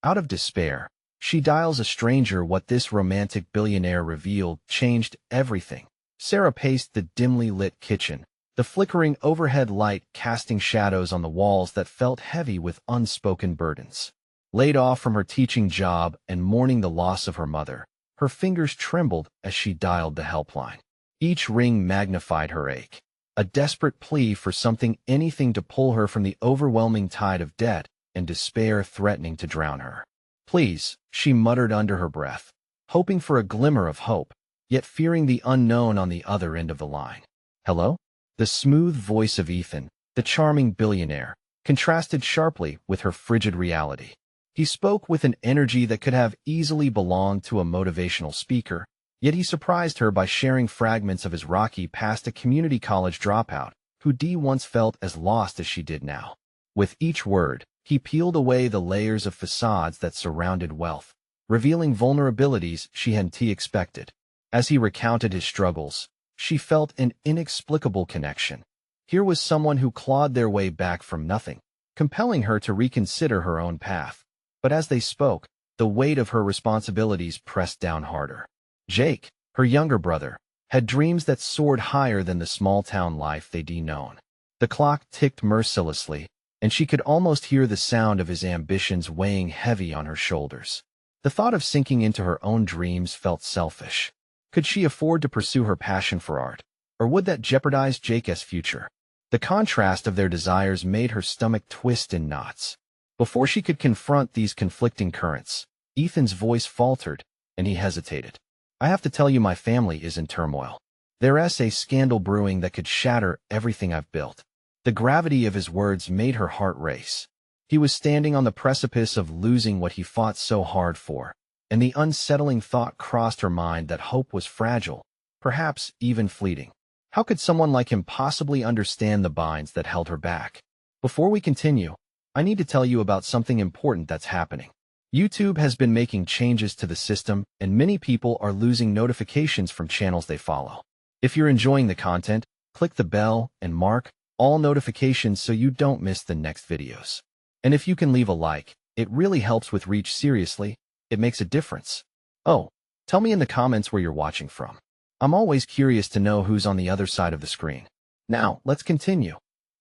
Out of despair, she dials a stranger. What this romantic billionaire revealed changed everything. Sarah paced the dimly lit kitchen, the flickering overhead light casting shadows on the walls that felt heavy with unspoken burdens. Laid off from her teaching job and mourning the loss of her mother, her fingers trembled as she dialed the helpline. Each ring magnified her ache, a desperate plea for something, anything to pull her from the overwhelming tide of debt and despair threatening to drown her. "Please," she muttered under her breath, hoping for a glimmer of hope, yet fearing the unknown on the other end of the line. "Hello?" The smooth voice of Ethan, the charming billionaire, contrasted sharply with her frigid reality. He spoke with an energy that could have easily belonged to a motivational speaker, yet he surprised her by sharing fragments of his rocky past. A community college dropout, who once felt as lost as she did now. With each word, he peeled away the layers of facades that surrounded wealth, revealing vulnerabilities she hadn't expected. As he recounted his struggles, she felt an inexplicable connection. Here was someone who clawed their way back from nothing, compelling her to reconsider her own path. But as they spoke, the weight of her responsibilities pressed down harder. Jake, her younger brother, had dreams that soared higher than the small-town life they'd known. The clock ticked mercilessly, and she could almost hear the sound of his ambitions weighing heavy on her shoulders. The thought of sinking into her own dreams felt selfish. Could she afford to pursue her passion for art, or would that jeopardize Jake's future? The contrast of their desires made her stomach twist in knots. Before she could confront these conflicting currents, Ethan's voice faltered, and he hesitated. "I have to tell you, my family is in turmoil. There's a scandal brewing that could shatter everything I've built." The gravity of his words made her heart race. He was standing on the precipice of losing what he fought so hard for, and the unsettling thought crossed her mind that hope was fragile, perhaps even fleeting. How could someone like him possibly understand the binds that held her back? Before we continue, I need to tell you about something important that's happening. YouTube has been making changes to the system, and many people are losing notifications from channels they follow. If you're enjoying the content, click the bell and mark all notifications so you don't miss the next videos. And if you can leave a like, it really helps with reach. Seriously, it makes a difference. Oh, tell me in the comments where you're watching from. I'm always curious to know who's on the other side of the screen. Now, let's continue.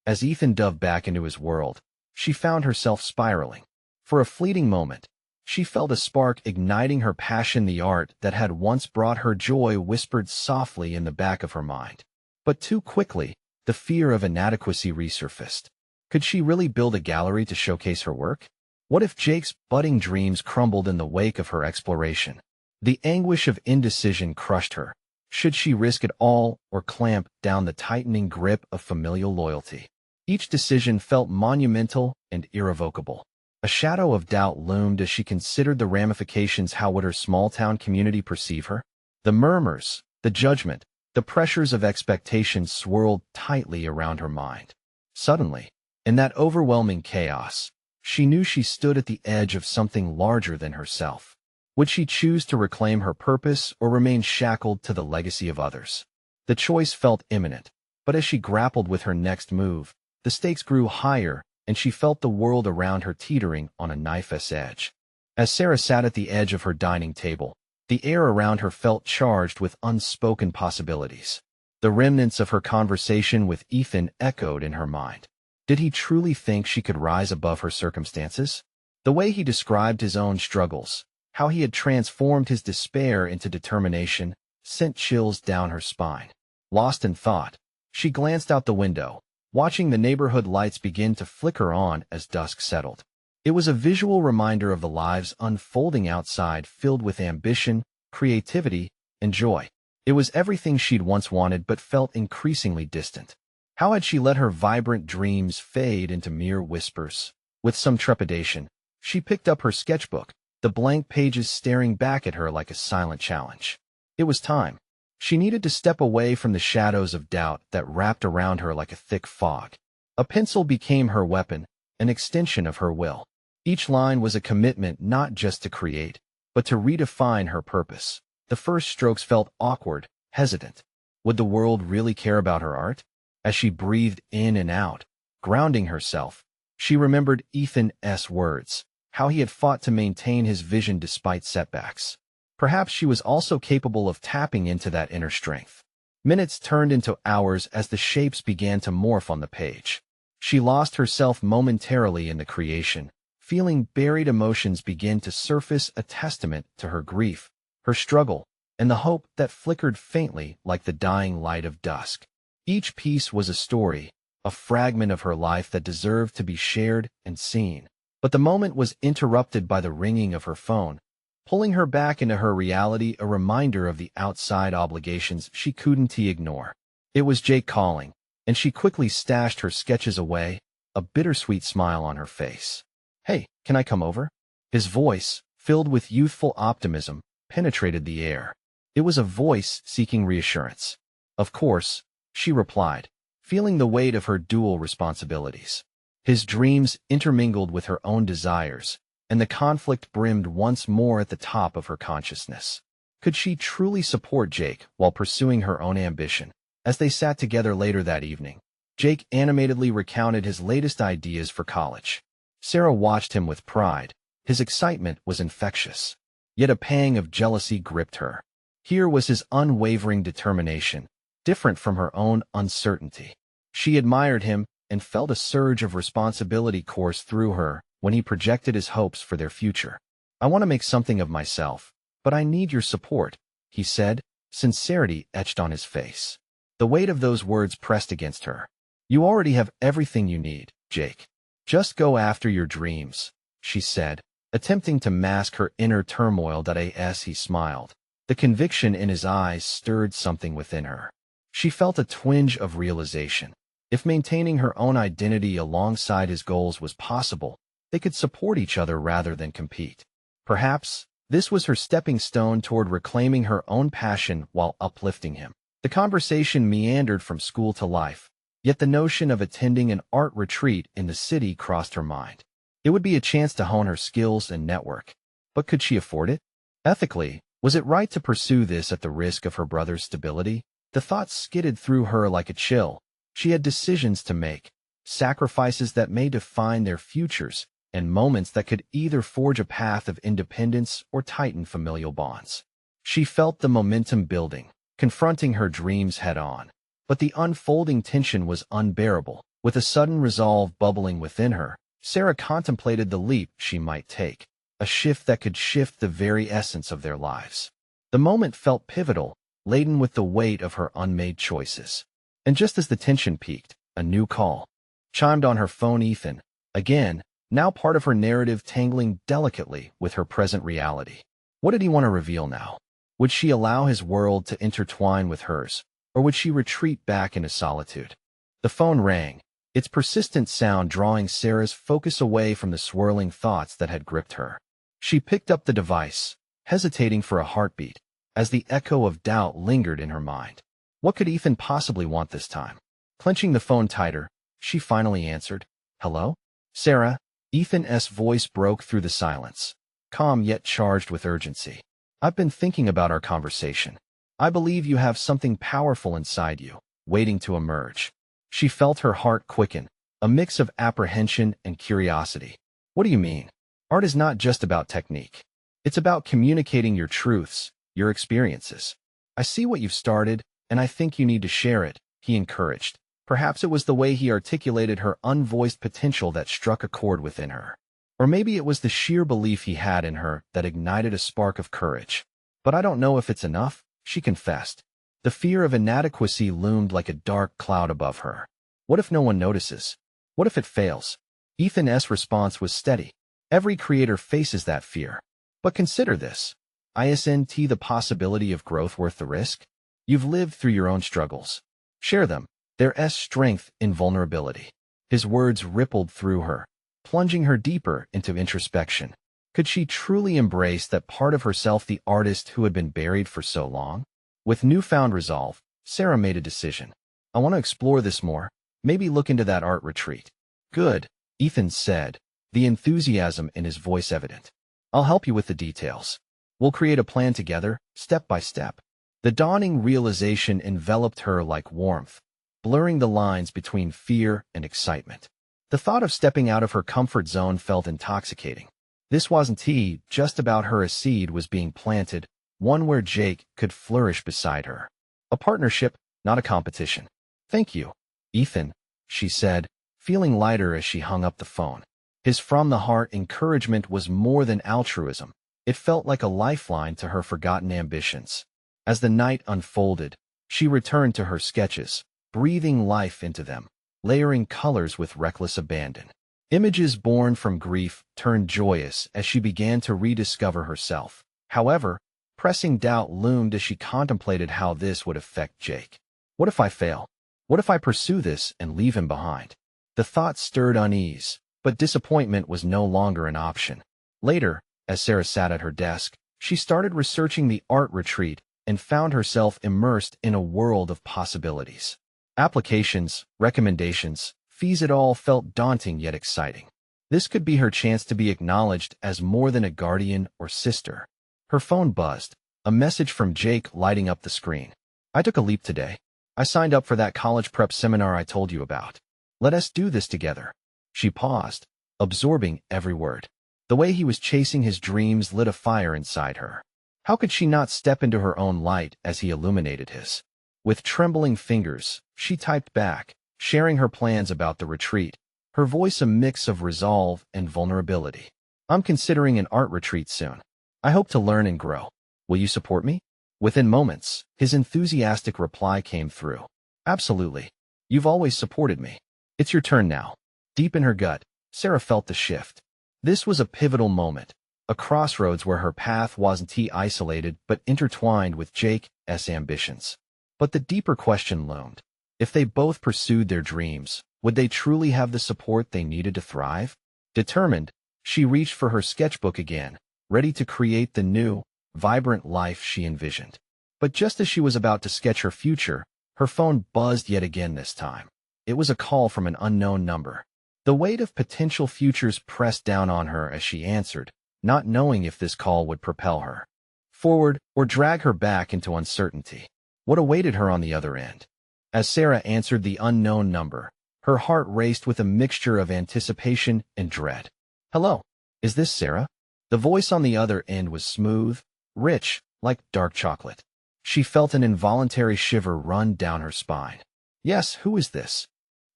As Ethan dove back into his world, she found herself spiraling. For a fleeting moment, she felt a spark igniting her passion. The art that had once brought her joy whispered softly in the back of her mind. But too quickly, the fear of inadequacy resurfaced. Could she really build a gallery to showcase her work? What if Jake's budding dreams crumbled in the wake of her exploration? The anguish of indecision crushed her. Should she risk it all or clamp down the tightening grip of familial loyalty? Each decision felt monumental and irrevocable. A shadow of doubt loomed as she considered the ramifications. How would her small-town community perceive her? The murmurs, the judgment, the pressures of expectation swirled tightly around her mind. Suddenly, in that overwhelming chaos, she knew she stood at the edge of something larger than herself. Would she choose to reclaim her purpose or remain shackled to the legacy of others? The choice felt imminent, but as she grappled with her next move, the stakes grew higher, and she felt the world around her teetering on a knife's edge. As Sarah sat at the edge of her dining table, the air around her felt charged with unspoken possibilities. The remnants of her conversation with Ethan echoed in her mind. Did he truly think she could rise above her circumstances? The way he described his own struggles, how he had transformed his despair into determination, sent chills down her spine. Lost in thought, she glanced out the window, watching the neighborhood lights begin to flicker on as dusk settled. It was a visual reminder of the lives unfolding outside, filled with ambition, creativity, and joy. It was everything she'd once wanted but felt increasingly distant. How had she let her vibrant dreams fade into mere whispers? With some trepidation, she picked up her sketchbook, the blank pages staring back at her like a silent challenge. It was time. She needed to step away from the shadows of doubt that wrapped around her like a thick fog. A pencil became her weapon, an extension of her will. Each line was a commitment not just to create, but to redefine her purpose. The first strokes felt awkward, hesitant. Would the world really care about her art? As she breathed in and out, grounding herself, she remembered Ethan's words. how he had fought to maintain his vision despite setbacks. Perhaps she was also capable of tapping into that inner strength. Minutes turned into hours as the shapes began to morph on the page. She lost herself momentarily in the creation, feeling buried emotions begin to surface, a testament to her grief, her struggle, and the hope that flickered faintly like the dying light of dusk. Each piece was a story, a fragment of her life that deserved to be shared and seen. But the moment was interrupted by the ringing of her phone, pulling her back into her reality, a reminder of the outside obligations she couldn't ignore. It was Jake calling, and she quickly stashed her sketches away, a bittersweet smile on her face. "Hey, can I come over?" His voice, filled with youthful optimism, penetrated the air. It was a voice seeking reassurance. "Of course," she replied, feeling the weight of her dual responsibilities. His dreams intermingled with her own desires, and the conflict brimmed once more at the top of her consciousness. Could she truly support Jake while pursuing her own ambition? As they sat together later that evening, Jake animatedly recounted his latest ideas for college. Sarah watched him with pride. His excitement was infectious. Yet a pang of jealousy gripped her. Here was his unwavering determination, different from her own uncertainty. She admired him and felt a surge of responsibility course through her when he projected his hopes for their future. "I want to make something of myself, but I need your support," he said, sincerity etched on his face. The weight of those words pressed against her. "You already have everything you need, Jake. Just go after your dreams," she said, attempting to mask her inner turmoil. As he smiled, the conviction in his eyes stirred something within her. She felt a twinge of realization. If maintaining her own identity alongside his goals was possible, they could support each other rather than compete. Perhaps this was her stepping stone toward reclaiming her own passion while uplifting him. The conversation meandered from school to life, yet the notion of attending an art retreat in the city crossed her mind. It would be a chance to hone her skills and network. But could she afford it? Ethically, was it right to pursue this at the risk of her brother's stability? The thought skidded through her like a chill. She had decisions to make, sacrifices that may define their futures, and moments that could either forge a path of independence or tighten familial bonds. She felt the momentum building, confronting her dreams head-on. But the unfolding tension was unbearable. With a sudden resolve bubbling within her, Sarah contemplated the leap she might take, a shift that could shift the very essence of their lives. The moment felt pivotal, laden with the weight of her unmade choices. And just as the tension peaked, a new call chimed on her phone. Ethan, again, now part of her narrative, tangling delicately with her present reality. What did he want to reveal now? Would she allow his world to intertwine with hers, or would she retreat back into solitude? The phone rang, its persistent sound drawing Sarah's focus away from the swirling thoughts that had gripped her. She picked up the device, hesitating for a heartbeat, as the echo of doubt lingered in her mind. What could Ethan possibly want this time? Clenching the phone tighter, she finally answered. "Hello? Sarah?" Ethan's voice broke through the silence, calm yet charged with urgency. "I've been thinking about our conversation. I believe you have something powerful inside you, waiting to emerge." She felt her heart quicken, a mix of apprehension and curiosity. "What do you mean? Art is not just about technique. It's about communicating your truths, your experiences. I see what you've started, and I think you need to share it," he encouraged. Perhaps it was the way he articulated her unvoiced potential that struck a chord within her. Or maybe it was the sheer belief he had in her that ignited a spark of courage. "But I don't know if it's enough," she confessed. The fear of inadequacy loomed like a dark cloud above her. What if no one notices? What if it fails? Ethan's response was steady. Every creator faces that fear. But consider this. Isn't the possibility of growth worth the risk? You've lived through your own struggles. Share them. There's strength in vulnerability. His words rippled through her, plunging her deeper into introspection. Could she truly embrace that part of herself, the artist who had been buried for so long? With newfound resolve, Sarah made a decision. "I want to explore this more, maybe look into that art retreat." "Good," Ethan said, the enthusiasm in his voice evident. "I'll help you with the details. We'll create a plan together, step by step." The dawning realization enveloped her like warmth, blurring the lines between fear and excitement. The thought of stepping out of her comfort zone felt intoxicating. This wasn't just about her. A seed was being planted, one where Jake could flourish beside her. A partnership, not a competition. Thank you, Ethan, she said, feeling lighter as she hung up the phone. His from-the-heart encouragement was more than altruism. It felt like a lifeline to her forgotten ambitions. As the night unfolded, she returned to her sketches, breathing life into them, layering colors with reckless abandon. Images born from grief turned joyous as she began to rediscover herself. However, pressing doubt loomed as she contemplated how this would affect Jake. What if I fail? What if I pursue this and leave him behind? The thought stirred unease, but disappointment was no longer an option. Later, as Sarah sat at her desk, she started researching the art retreat and found herself immersed in a world of possibilities. Applications, recommendations, fees, it all felt daunting yet exciting. This could be her chance to be acknowledged as more than a guardian or sister. Her phone buzzed, a message from Jake lighting up the screen. I took a leap today. I signed up for that college prep seminar I told you about. Let us do this together. She paused, absorbing every word. The way he was chasing his dreams lit a fire inside her. How could she not step into her own light as he illuminated his? With trembling fingers, she typed back, sharing her plans about the retreat, her voice a mix of resolve and vulnerability. I'm considering an art retreat soon. I hope to learn and grow. Will you support me? Within moments, his enthusiastic reply came through. Absolutely. You've always supported me. It's your turn now. Deep in her gut, Sarah felt the shift. This was a pivotal moment, a crossroads where her path wasn't isolated but intertwined with Jake's ambitions. But the deeper question loomed. If they both pursued their dreams, would they truly have the support they needed to thrive? Determined, she reached for her sketchbook again, ready to create the new, vibrant life she envisioned. But just as she was about to sketch her future, her phone buzzed yet again this time. It was a call from an unknown number. The weight of potential futures pressed down on her as she answered, not knowing if this call would propel her forward or drag her back into uncertainty. What awaited her on the other end? As Sarah answered the unknown number, her heart raced with a mixture of anticipation and dread. Hello, is this Sarah? The voice on the other end was smooth, rich, like dark chocolate. She felt an involuntary shiver run down her spine. Yes, who is this?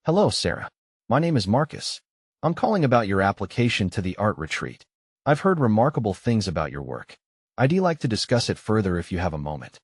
Hello, Sarah. My name is Marcus. I'm calling about your application to the art retreat. I've heard remarkable things about your work. I'd like to discuss it further if you have a moment.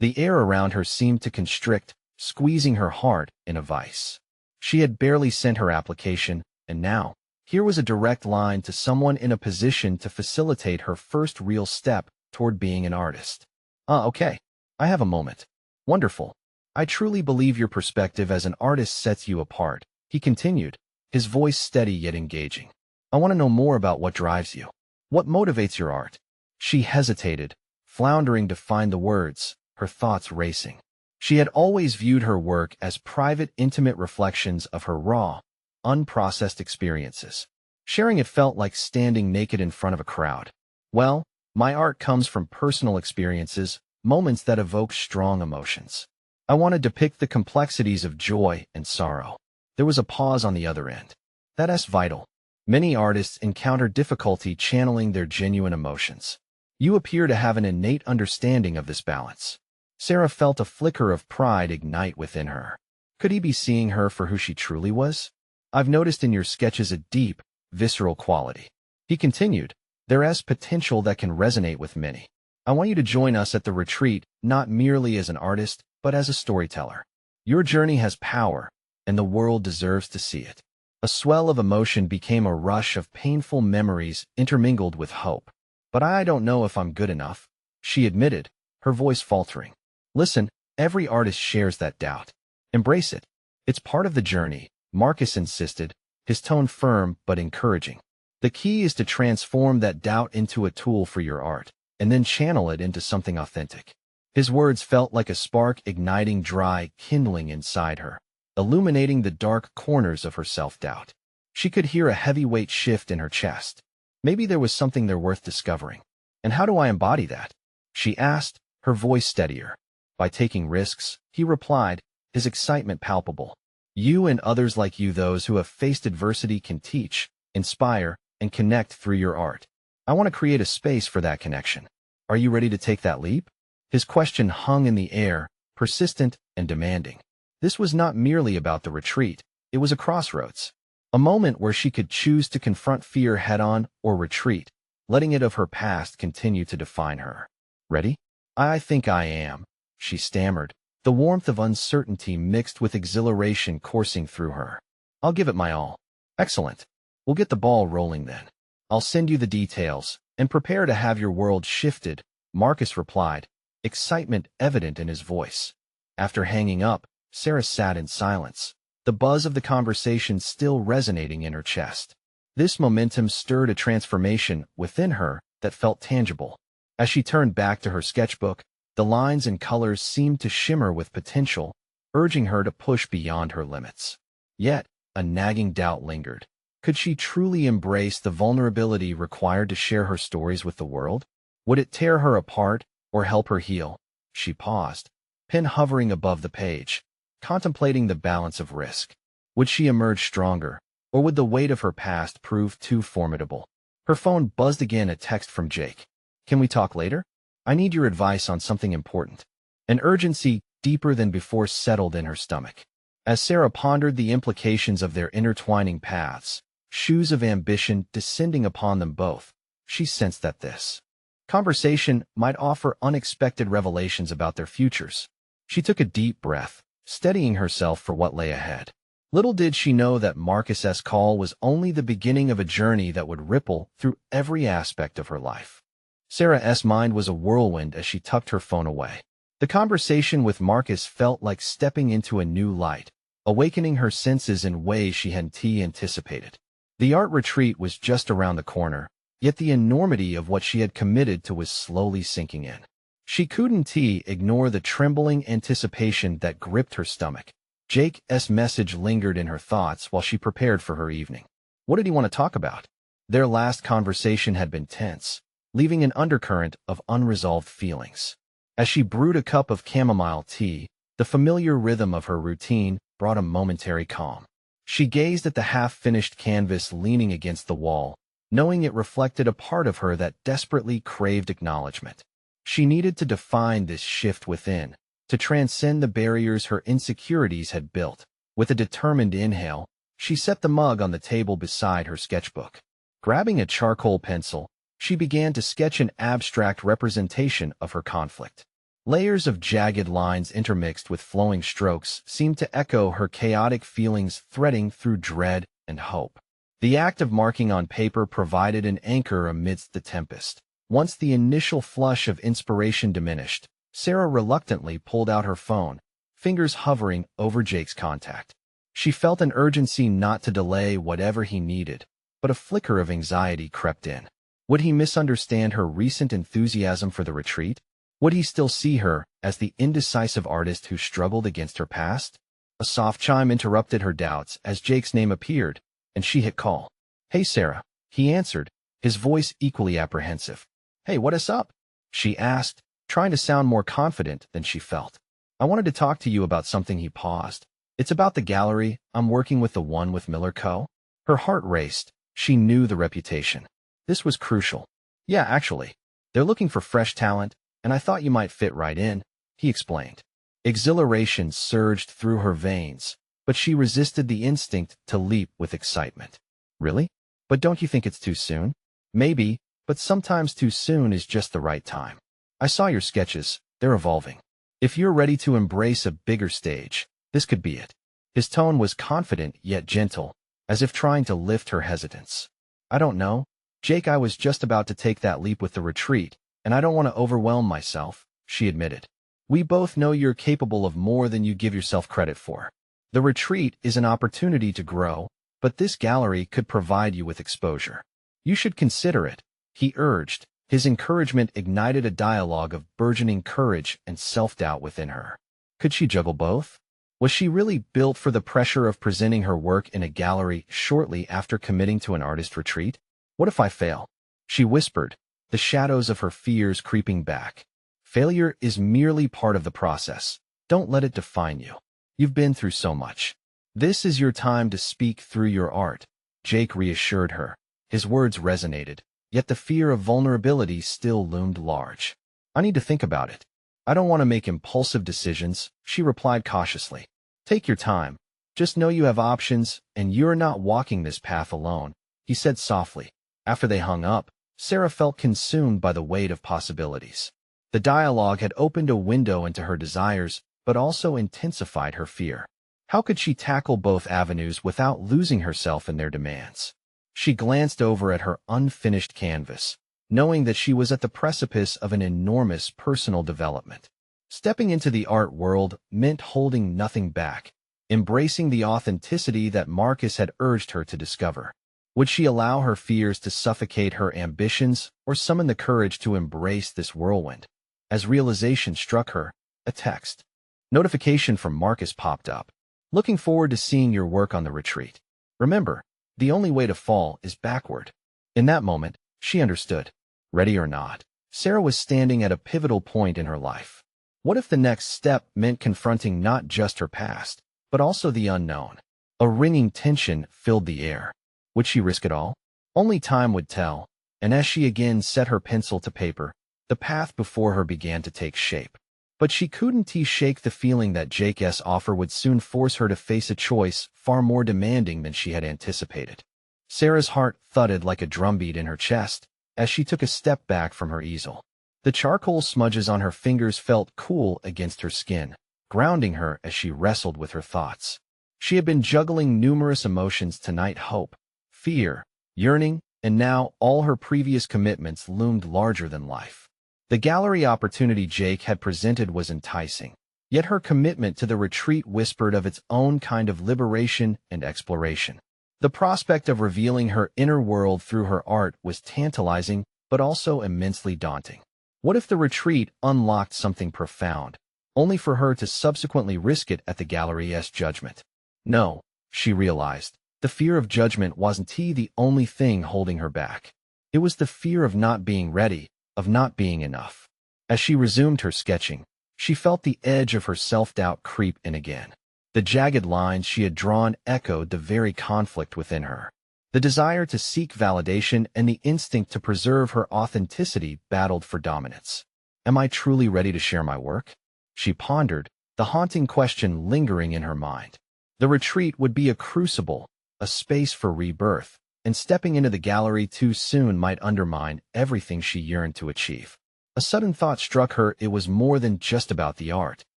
The air around her seemed to constrict, squeezing her heart in a vice. She had barely sent her application, and now, here was a direct line to someone in a position to facilitate her first real step toward being an artist. Okay. I have a moment. Wonderful. I truly believe your perspective as an artist sets you apart, he continued, his voice steady yet engaging. I want to know more about what drives you. What motivates your art? She hesitated, floundering to find the words, her thoughts racing. She had always viewed her work as private, intimate reflections of her raw, unprocessed experiences. Sharing it felt like standing naked in front of a crowd. Well, my art comes from personal experiences, moments that evoke strong emotions. I want to depict the complexities of joy and sorrow. There was a pause on the other end. That's vital. Many artists encounter difficulty channeling their genuine emotions. You appear to have an innate understanding of this balance. Sarah felt a flicker of pride ignite within her. Could he be seeing her for who she truly was? I've noticed in your sketches a deep, visceral quality. He continued, there is potential that can resonate with many. I want you to join us at the retreat, not merely as an artist, but as a storyteller. Your journey has power, and the world deserves to see it. A swell of emotion became a rush of painful memories intermingled with hope. But I don't know if I'm good enough, she admitted, her voice faltering. Listen, every artist shares that doubt. Embrace it. It's part of the journey, Marcus insisted, his tone firm but encouraging. The key is to transform that doubt into a tool for your art, and then channel it into something authentic. His words felt like a spark igniting dry kindling inside her, illuminating the dark corners of her self-doubt. She could hear a heavy weight shift in her chest. Maybe there was something there worth discovering. And how do I embody that? She asked, her voice steadier. By taking risks, he replied, his excitement palpable. You and others like you, those who have faced adversity, can teach, inspire, and connect through your art. I want to create a space for that connection. Are you ready to take that leap? His question hung in the air, persistent and demanding. This was not merely about the retreat. It was a crossroads. A moment where she could choose to confront fear head-on or retreat, letting it of her past continue to define her. Ready? I think I am, she stammered, the warmth of uncertainty mixed with exhilaration coursing through her. I'll give it my all. Excellent. We'll get the ball rolling then. I'll send you the details, and prepare to have your world shifted, Marcus replied, excitement evident in his voice. After hanging up, Sarah sat in silence, the buzz of the conversation still resonating in her chest. This momentum stirred a transformation within her that felt tangible. As she turned back to her sketchbook, the lines and colors seemed to shimmer with potential, urging her to push beyond her limits. Yet, a nagging doubt lingered. Could she truly embrace the vulnerability required to share her stories with the world? Would it tear her apart or help her heal? She paused, pen hovering above the page, contemplating the balance of risk. Would she emerge stronger, or would the weight of her past prove too formidable? Her phone buzzed again, a text from Jake. Can we talk later? I need your advice on something important. An urgency deeper than before settled in her stomach. As Sarah pondered the implications of their intertwining paths, shoes of ambition descending upon them both, she sensed that this conversation might offer unexpected revelations about their futures. She took a deep breath, steadying herself for what lay ahead. Little did she know that Marcus's call was only the beginning of a journey that would ripple through every aspect of her life. Sarah's mind was a whirlwind as she tucked her phone away. The conversation with Marcus felt like stepping into a new light, awakening her senses in ways she hadn't anticipated. The art retreat was just around the corner, yet the enormity of what she had committed to was slowly sinking in. She couldn't ignore the trembling anticipation that gripped her stomach. Jake's message lingered in her thoughts while she prepared for her evening. What did he want to talk about? Their last conversation had been tense, leaving an undercurrent of unresolved feelings. As she brewed a cup of chamomile tea, the familiar rhythm of her routine brought a momentary calm. She gazed at the half-finished canvas leaning against the wall, knowing it reflected a part of her that desperately craved acknowledgement. She needed to define this shift within, to transcend the barriers her insecurities had built. With a determined inhale, she set the mug on the table beside her sketchbook. Grabbing a charcoal pencil, she began to sketch an abstract representation of her conflict. Layers of jagged lines intermixed with flowing strokes seemed to echo her chaotic feelings, threading through dread and hope. The act of marking on paper provided an anchor amidst the tempest. Once the initial flush of inspiration diminished, Sarah reluctantly pulled out her phone, fingers hovering over Jake's contact. She felt an urgency not to delay whatever he needed, but a flicker of anxiety crept in. Would he misunderstand her recent enthusiasm for the retreat? Would he still see her as the indecisive artist who struggled against her past? A soft chime interrupted her doubts as Jake's name appeared, and she hit call. Hey, Sarah, he answered, his voice equally apprehensive. Hey, what is up? She asked, trying to sound more confident than she felt. I wanted to talk to you about something. He paused. It's about the gallery. I'm working with the one with Miller Co. Her heart raced. She knew the reputation. This was crucial. Yeah, actually. They're looking for fresh talent, and I thought you might fit right in, he explained. Exhilaration surged through her veins, but she resisted the instinct to leap with excitement. Really? But don't you think it's too soon? Maybe, but sometimes too soon is just the right time. I saw your sketches. They're evolving. If you're ready to embrace a bigger stage, this could be it. His tone was confident yet gentle, as if trying to lift her hesitance. I don't know, Jake. I was just about to take that leap with the retreat, and I don't want to overwhelm myself, she admitted. We both know you're capable of more than you give yourself credit for. The retreat is an opportunity to grow, but this gallery could provide you with exposure. You should consider it, he urged. His encouragement ignited a dialogue of burgeoning courage and self-doubt within her. Could she juggle both? Was she really built for the pressure of presenting her work in a gallery shortly after committing to an artist retreat? What if I fail? She whispered, the shadows of her fears creeping back. Failure is merely part of the process. Don't let it define you. You've been through so much. This is your time to speak through your art, Jake reassured her. His words resonated, yet the fear of vulnerability still loomed large. I need to think about it. I don't want to make impulsive decisions, she replied cautiously. Take your time. Just know you have options, and you're not walking this path alone, he said softly. After they hung up, Sarah felt consumed by the weight of possibilities. The dialogue had opened a window into her desires, but also intensified her fear. How could she tackle both avenues without losing herself in their demands? She glanced over at her unfinished canvas, knowing that she was at the precipice of an enormous personal development. Stepping into the art world meant holding nothing back, embracing the authenticity that Marcus had urged her to discover. Would she allow her fears to suffocate her ambitions or summon the courage to embrace this whirlwind? As realization struck her, a text notification from Marcus popped up. Looking forward to seeing your work on the retreat. Remember, the only way to fall is backward. In that moment, she understood. Ready or not, Sarah was standing at a pivotal point in her life. What if the next step meant confronting not just her past, but also the unknown? A ringing tension filled the air. Would she risk it all? Only time would tell, and as she again set her pencil to paper, the path before her began to take shape. But she couldn't shake the feeling that Jake's offer would soon force her to face a choice far more demanding than she had anticipated. Sarah's heart thudded like a drumbeat in her chest as she took a step back from her easel. The charcoal smudges on her fingers felt cool against her skin, grounding her as she wrestled with her thoughts. She had been juggling numerous emotions tonight: hope, fear, yearning, and now all her previous commitments loomed larger than life. The gallery opportunity Jake had presented was enticing, yet her commitment to the retreat whispered of its own kind of liberation and exploration. The prospect of revealing her inner world through her art was tantalizing, but also immensely daunting. What if the retreat unlocked something profound, only for her to subsequently risk it at the gallery's judgment? No, she realized, the fear of judgment wasn't the only thing holding her back. It was the fear of not being ready, of not being enough. As she resumed her sketching, she felt the edge of her self-doubt creep in again. The jagged lines she had drawn echoed the very conflict within her. The desire to seek validation and the instinct to preserve her authenticity battled for dominance. Am I truly ready to share my work? She pondered, the haunting question lingering in her mind. The retreat would be a crucible, a space for rebirth, and stepping into the gallery too soon might undermine everything she yearned to achieve. A sudden thought struck her: it was more than just about the art.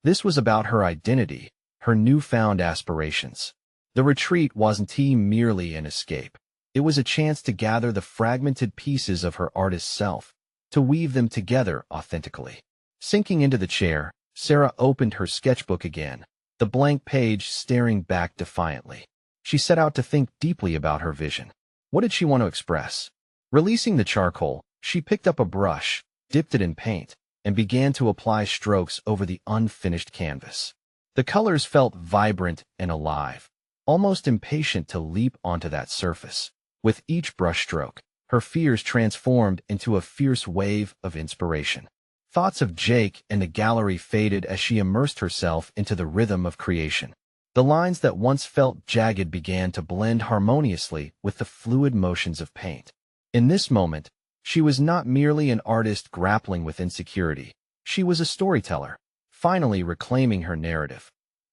This was about her identity, her newfound aspirations. The retreat wasn't merely an escape. It was a chance to gather the fragmented pieces of her artist self, to weave them together authentically. Sinking into the chair, Sarah opened her sketchbook again, the blank page staring back defiantly. She set out to think deeply about her vision. What did she want to express? Releasing the charcoal, she picked up a brush, dipped it in paint, and began to apply strokes over the unfinished canvas. The colors felt vibrant and alive, almost impatient to leap onto that surface. With each brushstroke, her fears transformed into a fierce wave of inspiration. Thoughts of Jake and the gallery faded as she immersed herself into the rhythm of creation. The lines that once felt jagged began to blend harmoniously with the fluid motions of paint. In this moment, she was not merely an artist grappling with insecurity. She was a storyteller, finally reclaiming her narrative.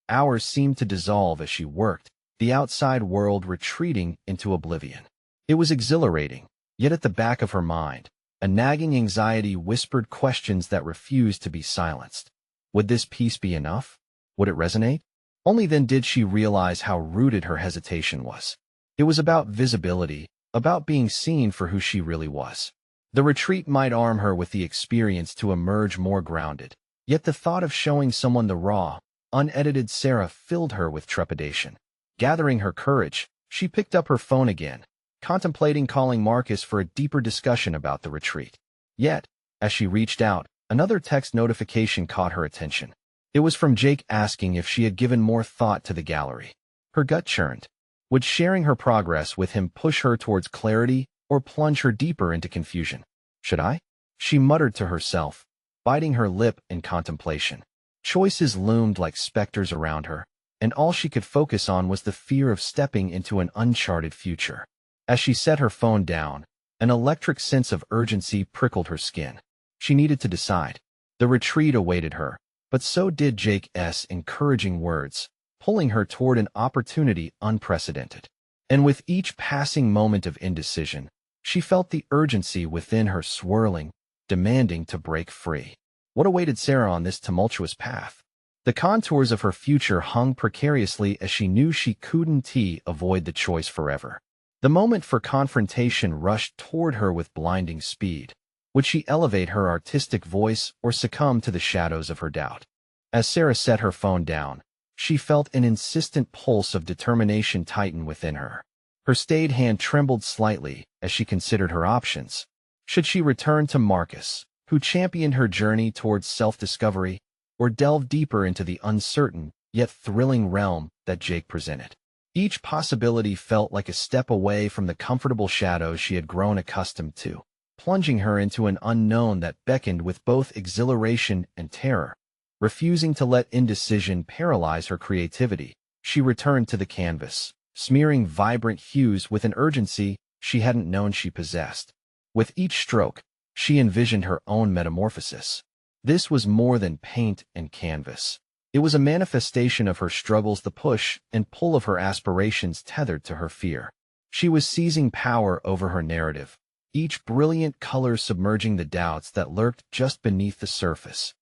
Hours seemed to dissolve as she worked, the outside world retreating into oblivion. It was exhilarating, yet at the back of her mind, a nagging anxiety whispered questions that refused to be silenced. Would this piece be enough? Would it resonate? Only then did she realize how rooted her hesitation was. It was about visibility, about being seen for who she really was. The retreat might arm her with the experience to emerge more grounded, yet the thought of showing someone the raw, unedited Sarah filled her with trepidation. Gathering her courage, she picked up her phone again, contemplating calling Marcus for a deeper discussion about the retreat. Yet, as she reached out, another text notification caught her attention. It was from Jake asking if she had given more thought to the gallery. Her gut churned. Would sharing her progress with him push her towards clarity or plunge her deeper into confusion? Should I? She muttered to herself, biting her lip in contemplation. Choices loomed like specters around her, and all she could focus on was the fear of stepping into an uncharted future. As she set her phone down, An electric sense of urgency prickled her skin. She needed to decide. The retreat awaited her, but so did Jake's encouraging words, pulling her toward an opportunity unprecedented. And with each passing moment of indecision, she felt the urgency within her swirling, demanding to break free. What awaited Sarah on this tumultuous path? The contours of her future hung precariously as she knew she couldn't avoid the choice forever. The moment for confrontation rushed toward her with blinding speed. Would she elevate her artistic voice or succumb to the shadows of her doubt? As Sarah set her phone down, she felt an insistent pulse of determination tighten within her. Her staid hand trembled slightly as she considered her options. Should she return to Marcus, who championed her journey towards self-discovery, or delve deeper into the uncertain yet thrilling realm that Jake presented? Each possibility felt like a step away from the comfortable shadows she had grown accustomed to, plunging her into an unknown that beckoned with both exhilaration and terror. Refusing to let indecision paralyze her creativity, she returned to the canvas, smearing vibrant hues with an urgency she hadn't known she possessed. With each stroke, she envisioned her own metamorphosis. This was more than paint and canvas. It was a manifestation of her struggles, the push and pull of her aspirations tethered to her fear. She was seizing power over her narrative, each brilliant color submerging the doubts that lurked just beneath the surface.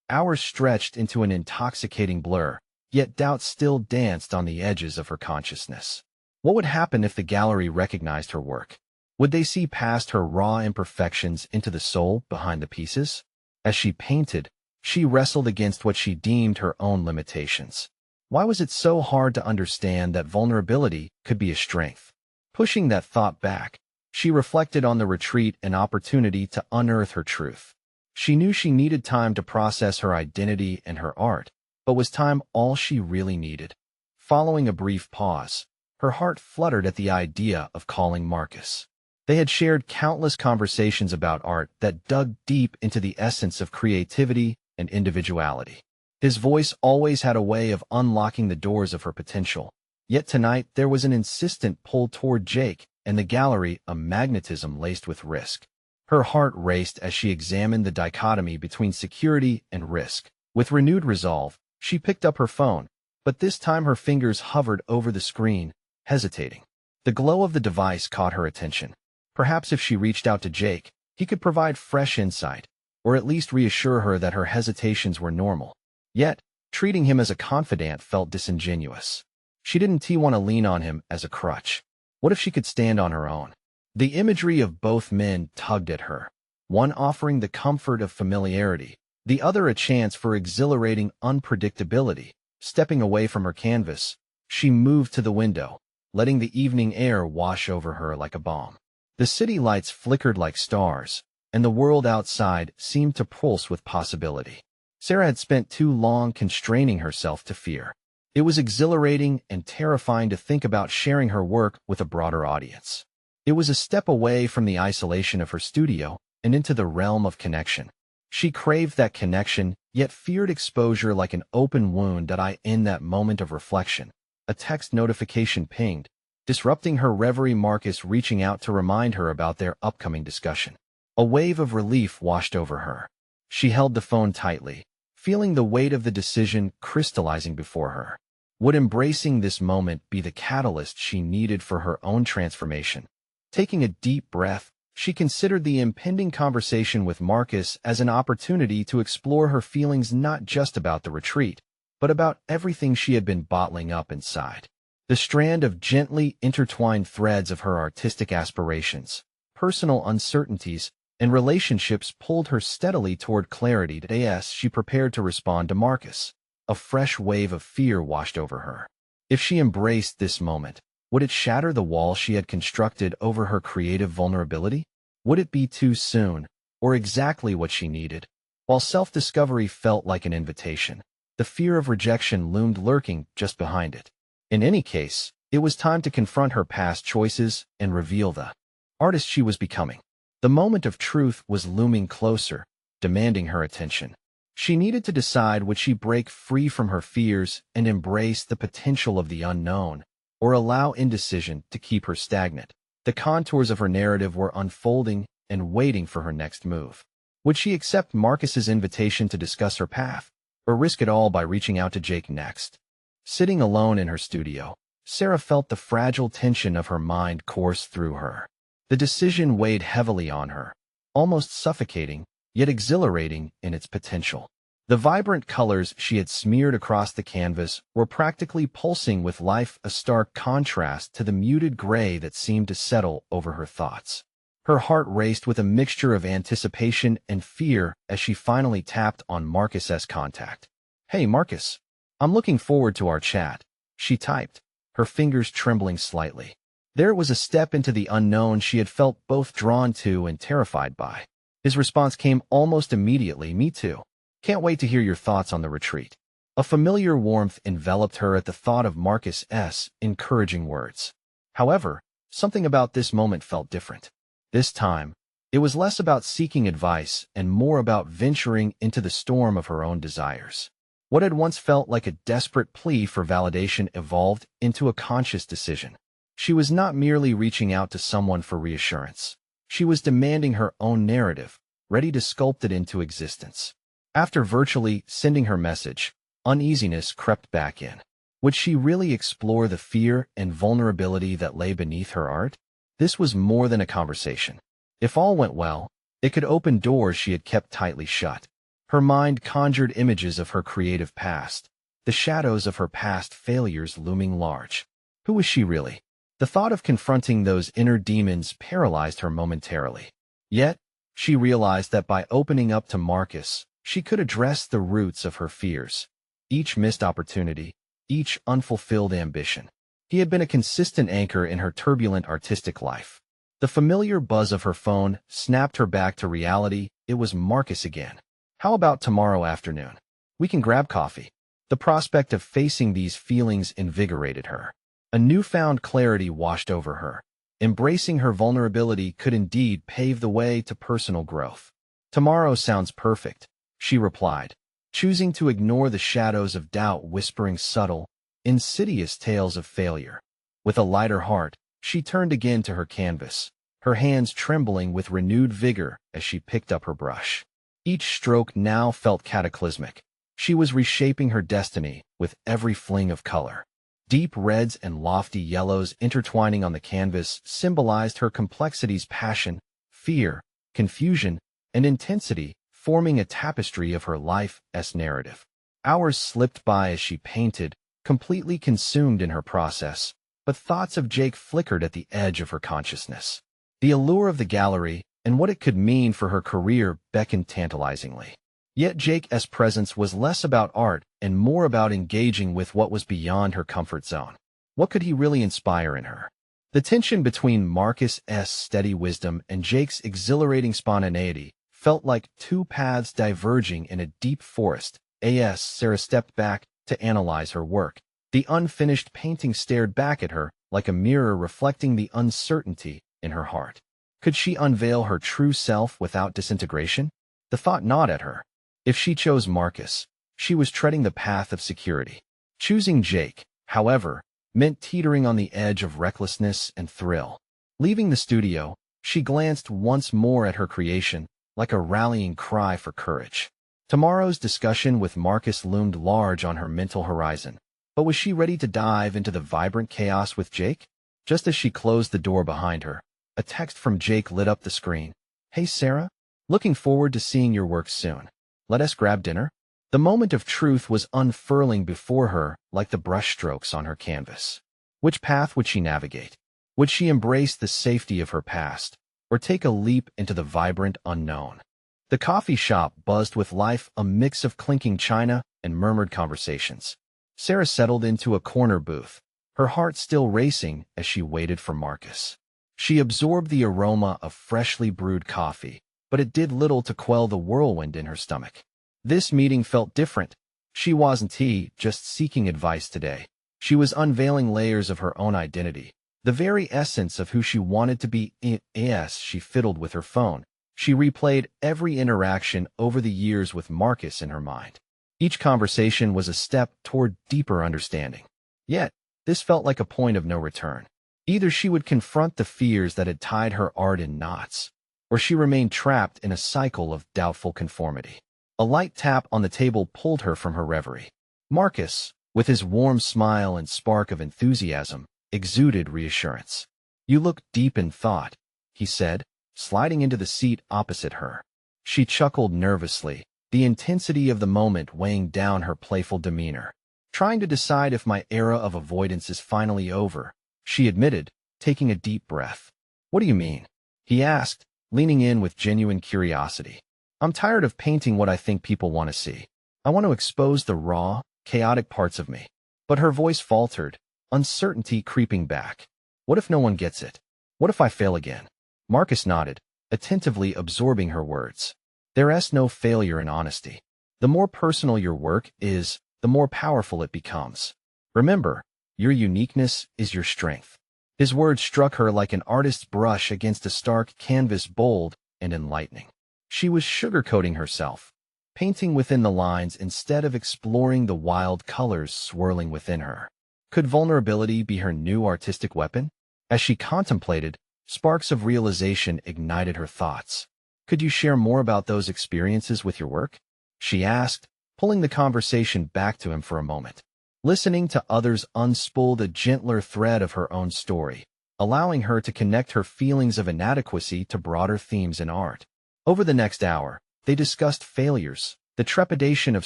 Hours stretched into an intoxicating blur, yet doubt still danced on the edges of her consciousness. What would happen if the gallery recognized her work? Would they see past her raw imperfections into the soul behind the pieces? As she painted, she wrestled against what she deemed her own limitations. Why was it so hard to understand that vulnerability could be a strength? Pushing that thought back, she reflected on the retreat and opportunity to unearth her truth. She knew she needed time to process her identity and her art, but was time all she really needed? Following a brief pause, her heart fluttered at the idea of calling Marcus. They had shared countless conversations about art that dug deep into the essence of creativity and individuality. His voice always had a way of unlocking the doors of her potential. Yet tonight there was an insistent pull toward Jake, and the gallery a magnetism laced with risk. Her heart raced as she examined the dichotomy between security and risk. With renewed resolve, she picked up her phone, but this time her fingers hovered over the screen, hesitating. The glow of the device caught her attention. Perhaps if she reached out to Jake, he could provide fresh insight, or at least reassure her that her hesitations were normal. Yet, treating him as a confidant felt disingenuous. She didn't want to lean on him as a crutch. What if she could stand on her own? The imagery of both men tugged at her, one offering the comfort of familiarity, the other a chance for exhilarating unpredictability. Stepping away from her canvas, she moved to the window, letting the evening air wash over her like a balm. The city lights flickered like stars, and the world outside seemed to pulse with possibility. Sarah had spent too long constraining herself to fear. It was exhilarating and terrifying to think about sharing her work with a broader audience. It was a step away from the isolation of her studio and into the realm of connection. She craved that connection, yet feared exposure like an open wound. In that moment of reflection, a text notification pinged, disrupting her reverie. Marcus reaching out to remind her about their upcoming discussion. A wave of relief washed over her. She held the phone tightly, feeling the weight of the decision crystallizing before her. Would embracing this moment be the catalyst she needed for her own transformation? Taking a deep breath, she considered the impending conversation with Marcus as an opportunity to explore her feelings, not just about the retreat, but about everything she had been bottling up inside. The strand of gently intertwined threads of her artistic aspirations, personal uncertainties, and relationships pulled her steadily toward clarity. As she prepared to respond to Marcus, a fresh wave of fear washed over her. If she embraced this moment, would it shatter the wall she had constructed over her creative vulnerability? Would it be too soon, or exactly what she needed? While self-discovery felt like an invitation, the fear of rejection loomed lurking just behind it. In any case, it was time to confront her past choices and reveal the artist she was becoming. The moment of truth was looming closer, demanding her attention. She needed to decide, would she break free from her fears and embrace the potential of the unknown, or allow indecision to keep her stagnant. The contours of her narrative were unfolding and waiting for her next move. Would she accept Marcus's invitation to discuss her path, or risk it all by reaching out to Jake next? Sitting alone in her studio, Sarah felt the fragile tension of her mind course through her. The decision weighed heavily on her, almost suffocating, yet exhilarating in its potential. The vibrant colors she had smeared across the canvas were practically pulsing with life, a stark contrast to the muted gray that seemed to settle over her thoughts. Her heart raced with a mixture of anticipation and fear as she finally tapped on Marcus's contact. "Hey, Marcus. I'm looking forward to our chat," she typed, her fingers trembling slightly. There was a step into the unknown she had felt both drawn to and terrified by. His response came almost immediately. "Me too. Can't wait to hear your thoughts on the retreat." A familiar warmth enveloped her at the thought of Marcus's encouraging words. However, something about this moment felt different. This time, it was less about seeking advice and more about venturing into the storm of her own desires. What had once felt like a desperate plea for validation evolved into a conscious decision. She was not merely reaching out to someone for reassurance. She was demanding her own narrative, ready to sculpt it into existence. After virtually sending her message, uneasiness crept back in. Would she really explore the fear and vulnerability that lay beneath her art? This was more than a conversation. If all went well, it could open doors she had kept tightly shut. Her mind conjured images of her creative past, the shadows of her past failures looming large. Who was she really? The thought of confronting those inner demons paralyzed her momentarily. Yet, she realized that by opening up to Marcus, she could address the roots of her fears. Each missed opportunity, each unfulfilled ambition. He had been a consistent anchor in her turbulent artistic life. The familiar buzz of her phone snapped her back to reality. It was Marcus again. "How about tomorrow afternoon? We can grab coffee." The prospect of facing these feelings invigorated her. A newfound clarity washed over her. Embracing her vulnerability could indeed pave the way to personal growth. "Tomorrow sounds perfect," she replied, choosing to ignore the shadows of doubt whispering subtle, insidious tales of failure. With a lighter heart, she turned again to her canvas, her hands trembling with renewed vigor as she picked up her brush. Each stroke now felt cataclysmic. She was reshaping her destiny with every fling of color. Deep reds and lofty yellows intertwining on the canvas symbolized her complexity's passion, fear, confusion, and intensity, forming a tapestry of her life's narrative. Hours slipped by as she painted, completely consumed in her process, but thoughts of Jake flickered at the edge of her consciousness. The allure of the gallery and what it could mean for her career beckoned tantalizingly. Yet Jake's presence was less about art and more about engaging with what was beyond her comfort zone. What could he really inspire in her? The tension between Marcus's steady wisdom and Jake's exhilarating spontaneity felt like two paths diverging in a deep forest. As Sarah stepped back to analyze her work, the unfinished painting stared back at her like a mirror reflecting the uncertainty in her heart. Could she unveil her true self without disintegration? The thought gnawed at her. If she chose Marcus, she was treading the path of security. Choosing Jake, however, meant teetering on the edge of recklessness and thrill. Leaving the studio, she glanced once more at her creation, like a rallying cry for courage. Tomorrow's discussion with Marcus loomed large on her mental horizon. But was she ready to dive into the vibrant chaos with Jake? Just as she closed the door behind her, a text from Jake lit up the screen. "Hey Sarah, looking forward to seeing your work soon. Let us grab dinner?" The moment of truth was unfurling before her like the brushstrokes on her canvas. Which path would she navigate? Would she embrace the safety of her past, or take a leap into the vibrant unknown? The coffee shop buzzed with life, a mix of clinking china and murmured conversations. Sarah settled into a corner booth, her heart still racing as she waited for Marcus. She absorbed the aroma of freshly brewed coffee, but it did little to quell the whirlwind in her stomach. This meeting felt different. She wasn't just seeking advice today. She was unveiling layers of her own identity, the very essence of who she wanted to be. As she fiddled with her phone, she replayed every interaction over the years with Marcus in her mind. Each conversation was a step toward deeper understanding. Yet, this felt like a point of no return. Either she would confront the fears that had tied her art in knots, or she remained trapped in a cycle of doubtful conformity. A light tap on the table pulled her from her reverie. Marcus, with his warm smile and spark of enthusiasm, exuded reassurance. "You look deep in thought," he said, sliding into the seat opposite her. She chuckled nervously, the intensity of the moment weighing down her playful demeanor. "Trying to decide if my era of avoidance is finally over," she admitted, taking a deep breath. "What do you mean?" he asked, leaning in with genuine curiosity. "I'm tired of painting what I think people want to see. I want to expose the raw, chaotic parts of me." But her voice faltered, uncertainty creeping back. "What if no one gets it? What if I fail again?" Marcus nodded, attentively absorbing her words. "There's no failure in honesty. The more personal your work is, the more powerful it becomes. Remember, your uniqueness is your strength." His words struck her like an artist's brush against a stark canvas, bold and enlightening. She was sugarcoating herself, painting within the lines instead of exploring the wild colors swirling within her. Could vulnerability be her new artistic weapon? As she contemplated, sparks of realization ignited her thoughts. "Could you share more about those experiences with your work?" she asked, pulling the conversation back to him for a moment. Listening to others unspooled a gentler thread of her own story, allowing her to connect her feelings of inadequacy to broader themes in art. Over the next hour, they discussed failures, the trepidation of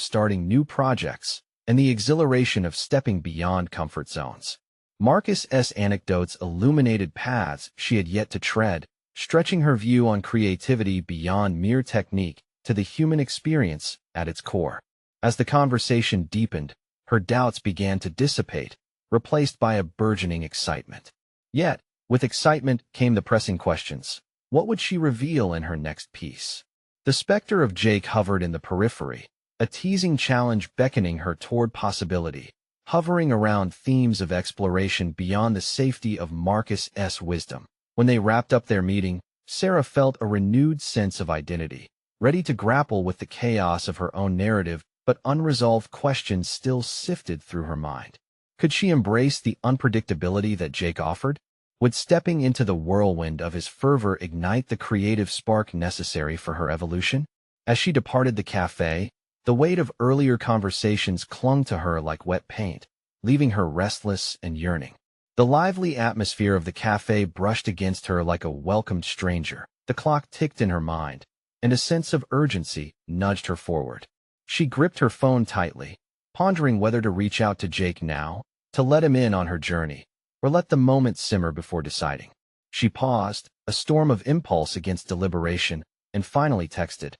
starting new projects, and the exhilaration of stepping beyond comfort zones. Marcus's anecdotes illuminated paths she had yet to tread, stretching her view on creativity beyond mere technique to the human experience at its core. As the conversation deepened, her doubts began to dissipate, replaced by a burgeoning excitement. Yet, with excitement came the pressing questions. What would she reveal in her next piece? The specter of Jake hovered in the periphery, a teasing challenge beckoning her toward possibility, hovering around themes of exploration beyond the safety of Marcus's wisdom. When they wrapped up their meeting, Sarah felt a renewed sense of identity, ready to grapple with the chaos of her own narrative, but unresolved questions still sifted through her mind. Could she embrace the unpredictability that Jake offered? Would stepping into the whirlwind of his fervor ignite the creative spark necessary for her evolution? As she departed the cafe, the weight of earlier conversations clung to her like wet paint, leaving her restless and yearning. The lively atmosphere of the cafe brushed against her like a welcomed stranger. The clock ticked in her mind, and a sense of urgency nudged her forward. She gripped her phone tightly, pondering whether to reach out to Jake now, to let him in on her journey, or let the moment simmer before deciding. She paused, a storm of impulse against deliberation, and finally texted,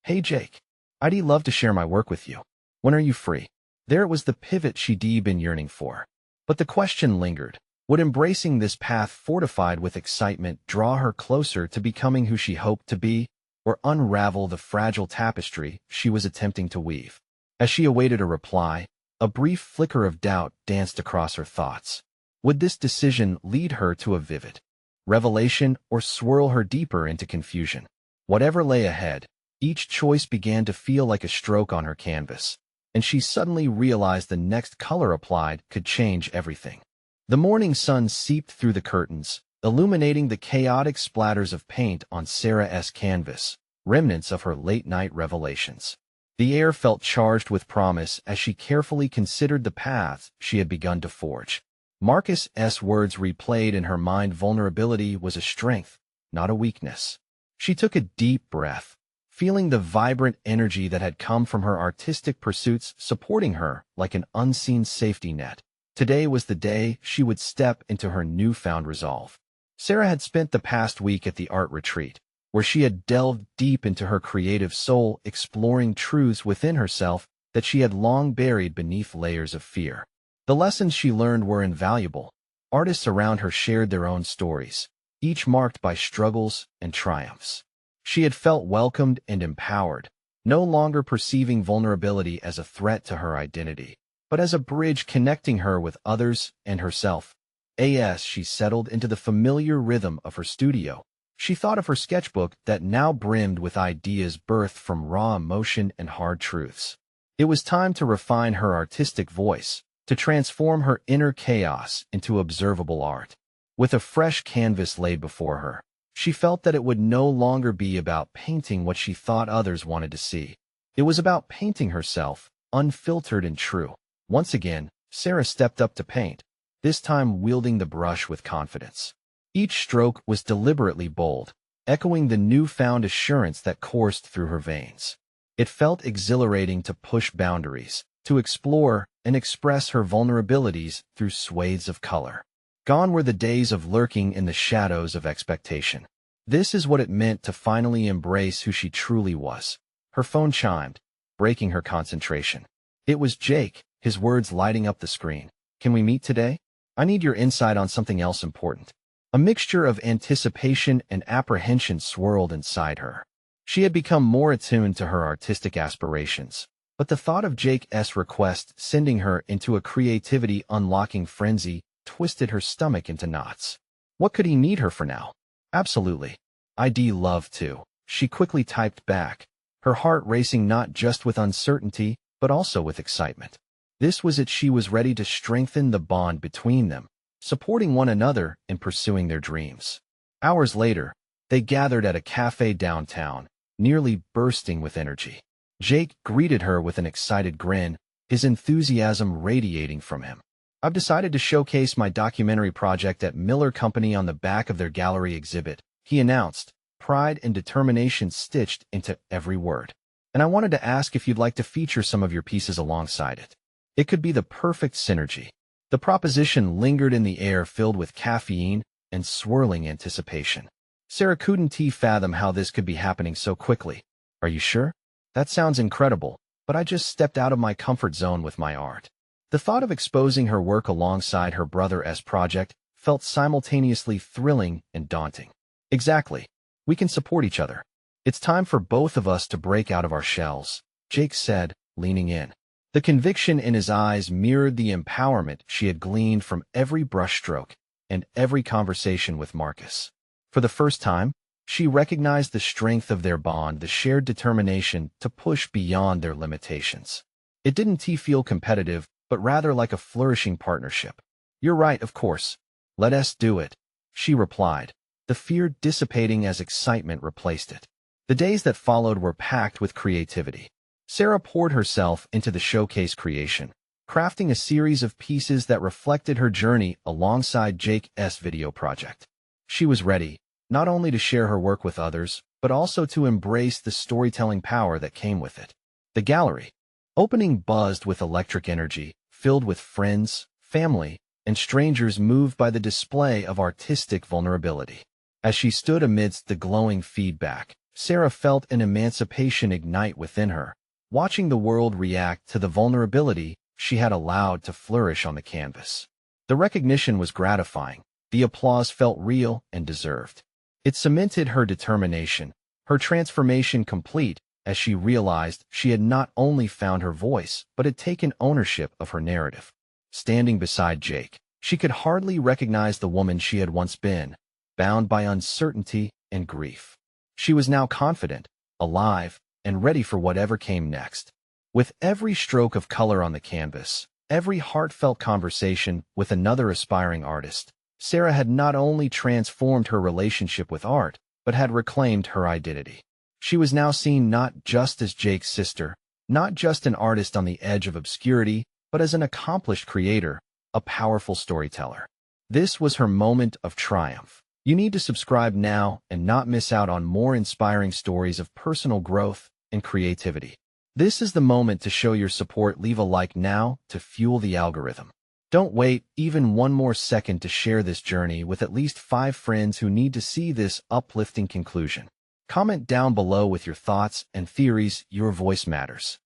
"Hey Jake, I'd love to share my work with you. When are you free?" There it was, the pivot she'd been yearning for. But the question lingered. Would embracing this path fortified with excitement draw her closer to becoming who she hoped to be, or unravel the fragile tapestry she was attempting to weave? As she awaited a reply, a brief flicker of doubt danced across her thoughts. Would this decision lead her to a vivid revelation or swirl her deeper into confusion? Whatever lay ahead, each choice began to feel like a stroke on her canvas, and she suddenly realized the next color applied could change everything. The morning sun seeped through the curtains, illuminating the chaotic splatters of paint on Sarah's canvas, remnants of her late-night revelations. The air felt charged with promise as she carefully considered the paths she had begun to forge. Marcus's words replayed in her mind. Vulnerability was a strength, not a weakness. She took a deep breath, feeling the vibrant energy that had come from her artistic pursuits supporting her like an unseen safety net. Today was the day she would step into her newfound resolve. Sarah had spent the past week at the art retreat, where she had delved deep into her creative soul, exploring truths within herself that she had long buried beneath layers of fear. The lessons she learned were invaluable. Artists around her shared their own stories, each marked by struggles and triumphs. She had felt welcomed and empowered, no longer perceiving vulnerability as a threat to her identity, but as a bridge connecting her with others and herself. As she settled into the familiar rhythm of her studio, she thought of her sketchbook that now brimmed with ideas birthed from raw emotion and hard truths. It was time to refine her artistic voice, to transform her inner chaos into observable art. With a fresh canvas laid before her, she felt that it would no longer be about painting what she thought others wanted to see. It was about painting herself, unfiltered and true. Once again, Sarah stepped up to paint, this time wielding the brush with confidence. Each stroke was deliberately bold, echoing the newfound assurance that coursed through her veins. It felt exhilarating to push boundaries, to explore and express her vulnerabilities through swathes of color. Gone were the days of lurking in the shadows of expectation. This is what it meant to finally embrace who she truly was. Her phone chimed, breaking her concentration. It was Jake, his words lighting up the screen. "Can we meet today? I need your insight on something else important." A mixture of anticipation and apprehension swirled inside her. She had become more attuned to her artistic aspirations, but the thought of Jake's request sending her into a creativity-unlocking frenzy twisted her stomach into knots. What could he need her for now? Absolutely. I'd love to. She quickly typed back, her heart racing not just with uncertainty, but also with excitement. This was it. She was ready to strengthen the bond between them, supporting one another in pursuing their dreams. Hours later, they gathered at a cafe downtown, nearly bursting with energy. Jake greeted her with an excited grin, his enthusiasm radiating from him. "I've decided to showcase my documentary project at Miller Company on the back of their gallery exhibit," he announced, pride and determination stitched into every word. "And I wanted to ask if you'd like to feature some of your pieces alongside it. It could be the perfect synergy." The proposition lingered in the air, filled with caffeine and swirling anticipation. Sarah couldn't fathom how this could be happening so quickly. "Are you sure? That sounds incredible, but I just stepped out of my comfort zone with my art." The thought of exposing her work alongside her brother's project felt simultaneously thrilling and daunting. "Exactly. We can support each other. It's time for both of us to break out of our shells," Jake said, leaning in. The conviction in his eyes mirrored the empowerment she had gleaned from every brushstroke and every conversation with Marcus. For the first time, she recognized the strength of their bond, the shared determination to push beyond their limitations. It didn't feel competitive, but rather like a flourishing partnership. "You're right, of course. Let us do it," she replied, the fear dissipating as excitement replaced it. The days that followed were packed with creativity. Sarah poured herself into the showcase crafting a series of pieces that reflected her journey alongside Jake's video project. She was ready, not only to share her work with others, but also to embrace the storytelling power that came with it. The gallery opening buzzed with electric energy, filled with friends, family, and strangers moved by the display of artistic vulnerability. As she stood amidst the glowing feedback, Sarah felt an emancipation ignite within her, watching the world react to the vulnerability she had allowed to flourish on the canvas. The recognition was gratifying, the applause felt real and deserved. It cemented her determination, her transformation complete, as she realized she had not only found her voice, but had taken ownership of her narrative. Standing beside Jake, she could hardly recognize the woman she had once been, bound by uncertainty and grief. She was now confident, alive, and ready for whatever came next. With every stroke of color on the canvas, every heartfelt conversation with another aspiring artist, Sarah had not only transformed her relationship with art, but had reclaimed her identity. She was now seen not just as Jake's sister, not just an artist on the edge of obscurity, but as an accomplished creator, a powerful storyteller. This was her moment of triumph. You need to subscribe now and not miss out on more inspiring stories of personal growth and creativity. This is the moment to show your support. Leave a like now to fuel the algorithm. Don't wait even one more second to share this journey with at least 5 friends who need to see this uplifting conclusion. Comment down below with your thoughts and theories. Your voice matters.